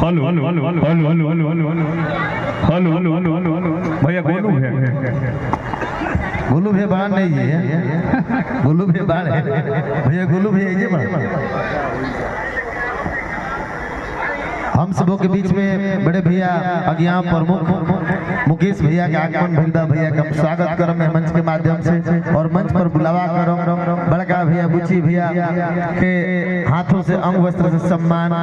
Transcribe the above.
Hello hello hello hello hello hello hello hello hello hello hello भैया गोलू है। गोलू भैया बाहर नहीं है, गोलू भैया बाहर है भैया, गोलू भैया ये हम सबों के बीच में बड़े भैया अज्ञान प्रमुख मुकेश भैया के आगमन भैया भैया का स्वागत करो मैं मंच के माध्यम से, और मंच पर बुलावा करो बड़का भैया बुची भैया के हाथों से अंग वस्त्र से सम्मान।